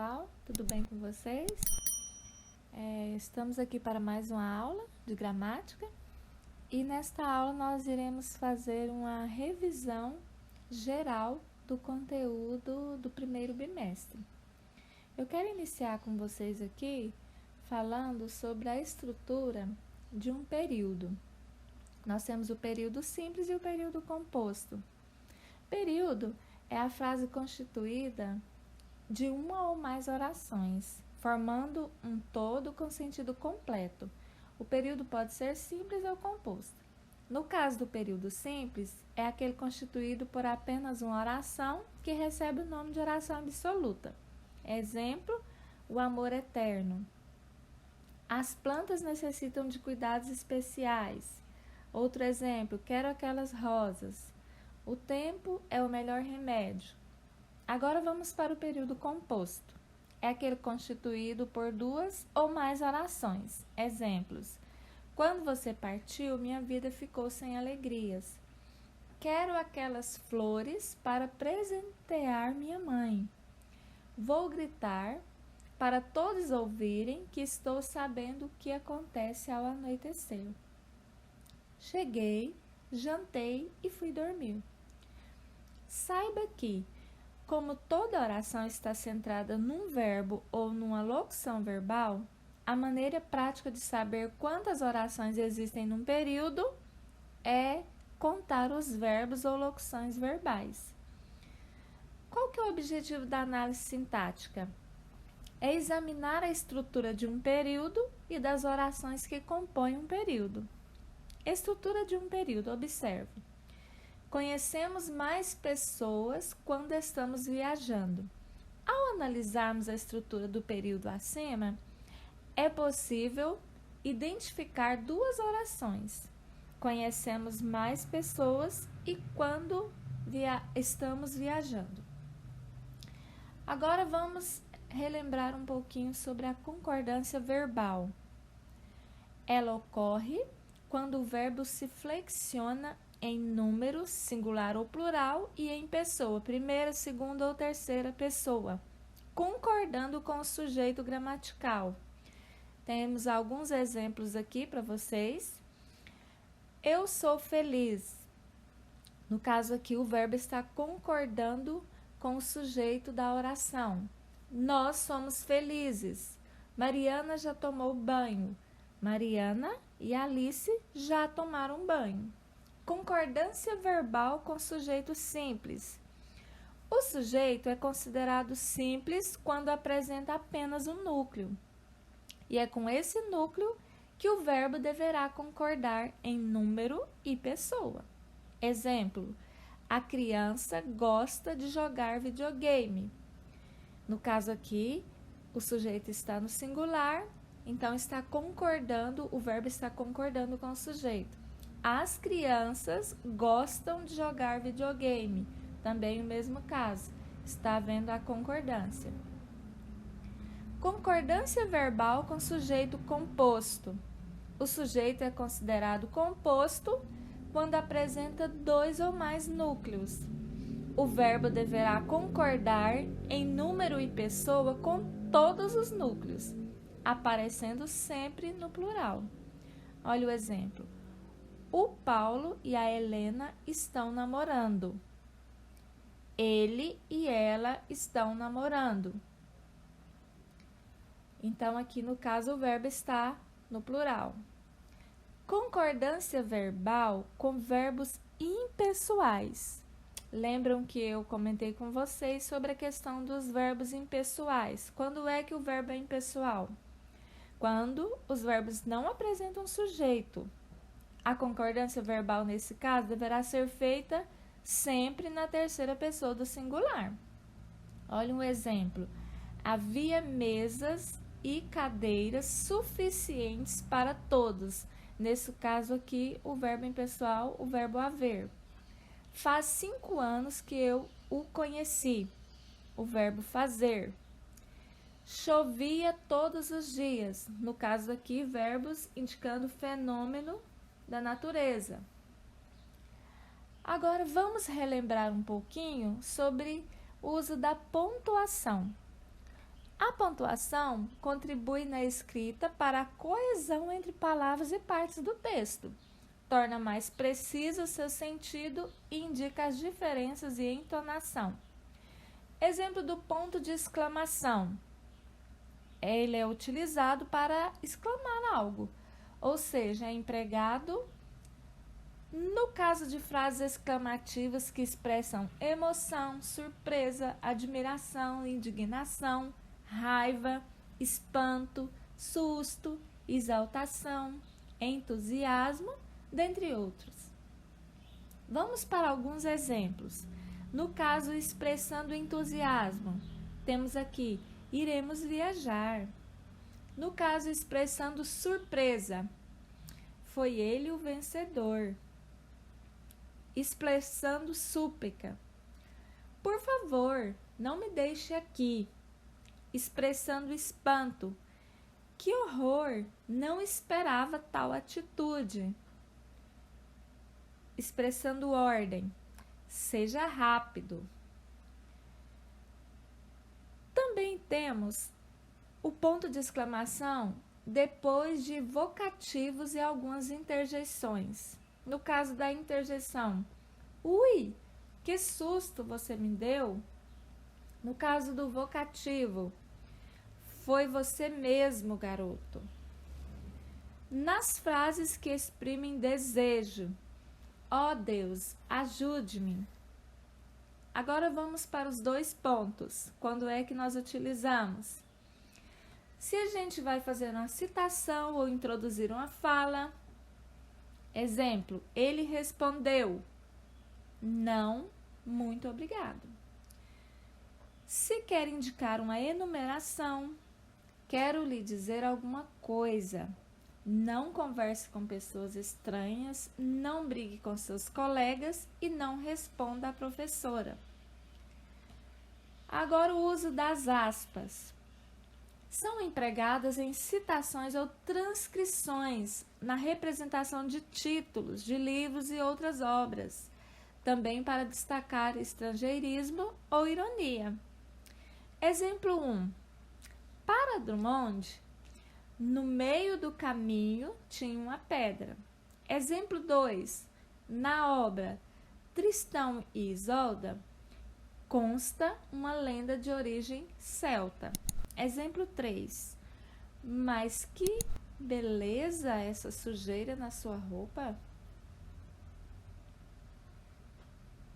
pessoal, tudo bem com vocês? Estamos aqui para mais uma aula de gramática e nesta aula nós iremos fazer uma revisão geral do conteúdo do primeiro bimestre. Eu quero iniciar com vocês aqui falando sobre a estrutura de um período. Nós temos o período simples e o período composto. Período é a frase constituída de uma ou mais orações, formando um todo com sentido completo. O período pode ser simples ou composto. No caso do período simples, é aquele constituído por apenas uma oração que recebe o nome de oração absoluta. Exemplo, o amor eterno. As plantas necessitam de cuidados especiais. Outro exemplo, quero aquelas rosas. O tempo é o melhor remédio. Agora vamos para o período composto. É aquele constituído por duas ou mais orações. Exemplos: quando você partiu, minha vida ficou sem alegrias. Quero aquelas flores para presentear minha mãe. Vou gritar para todos ouvirem que estou sabendo o que acontece ao anoitecer. Cheguei, jantei e fui dormir. Saiba que, como toda oração está centrada num verbo ou numa locução verbal, a maneira prática de saber quantas orações existem num período é contar os verbos ou locuções verbais. Qual que é o objetivo da análise sintática? É examinar a estrutura de um período e das orações que compõem um período. Estrutura de um período, observe. Conhecemos mais pessoas quando estamos viajando. Ao analisarmos a estrutura do período acima, é possível identificar duas orações. Conhecemos mais pessoas e quando estamos viajando. Agora vamos relembrar um pouquinho sobre a concordância verbal. Ela ocorre quando o verbo se flexiona em número, singular ou plural, e em pessoa, primeira, segunda ou terceira pessoa, concordando com o sujeito gramatical. Temos alguns exemplos aqui para vocês. Eu sou feliz. No caso aqui, o verbo está concordando com o sujeito da oração. Nós somos felizes. Mariana já tomou banho. Mariana e Alice já tomaram banho. Concordância verbal com sujeito simples. O sujeito é considerado simples quando apresenta apenas um núcleo. E é com esse núcleo que o verbo deverá concordar em número e pessoa. Exemplo: a criança gosta de jogar videogame. No caso aqui, o sujeito está no singular, então o verbo está concordando com o sujeito. As crianças gostam de jogar videogame. Também o mesmo caso, está havendo a concordância. Concordância verbal com sujeito composto. O sujeito é considerado composto quando apresenta dois ou mais núcleos. O verbo deverá concordar em número e pessoa com todos os núcleos, aparecendo sempre no plural. Olha o exemplo. O Paulo e a Helena estão namorando. Ele e ela estão namorando. Então, aqui no caso, o verbo está no plural. Concordância verbal com verbos impessoais. Lembram que eu comentei com vocês sobre a questão dos verbos impessoais. Quando é que o verbo é impessoal? Quando os verbos não apresentam sujeito. A concordância verbal, nesse caso, deverá ser feita sempre na terceira pessoa do singular. Olha um exemplo. Havia mesas e cadeiras suficientes para todos. Nesse caso aqui, o verbo impessoal, o verbo haver. Faz 5 anos que eu o conheci. O verbo fazer. Chovia todos os dias. No caso aqui, verbos indicando fenômeno da natureza. Agora vamos relembrar um pouquinho sobre o uso da pontuação. A pontuação contribui na escrita para a coesão entre palavras e partes do texto, torna mais preciso o seu sentido e indica as diferenças e entonação. Exemplo do ponto de exclamação. Ele é utilizado para exclamar algo, ou seja, é empregado no caso de frases exclamativas que expressam emoção, surpresa, admiração, indignação, raiva, espanto, susto, exaltação, entusiasmo, dentre outros. Vamos para alguns exemplos. No caso, expressando entusiasmo, temos aqui, iremos viajar. No caso, expressando surpresa, foi ele o vencedor. Expressando súplica, por favor, não me deixe aqui. Expressando espanto, que horror, não esperava tal atitude. Expressando ordem, seja rápido. Também temos o ponto de exclamação depois de vocativos e algumas interjeições. No caso da interjeição, ui, que susto você me deu. No caso do vocativo, foi você mesmo, garoto. Nas frases que exprimem desejo, ó Deus, ajude-me. Agora vamos para os dois pontos. Quando é que nós utilizamos? Se a gente vai fazer uma citação ou introduzir uma fala, exemplo, ele respondeu, não, muito obrigado. Se quer indicar uma enumeração, quero lhe dizer alguma coisa. Não converse com pessoas estranhas, não brigue com seus colegas e não responda à professora. Agora o uso das aspas. São empregadas em citações ou transcrições na representação de títulos de livros e outras obras, também para destacar estrangeirismo ou ironia. Exemplo 1. Para Drummond, no meio do caminho tinha uma pedra. Exemplo 2. Na obra Tristão e Isolda, consta uma lenda de origem celta. Exemplo 3. Mas que beleza essa sujeira na sua roupa!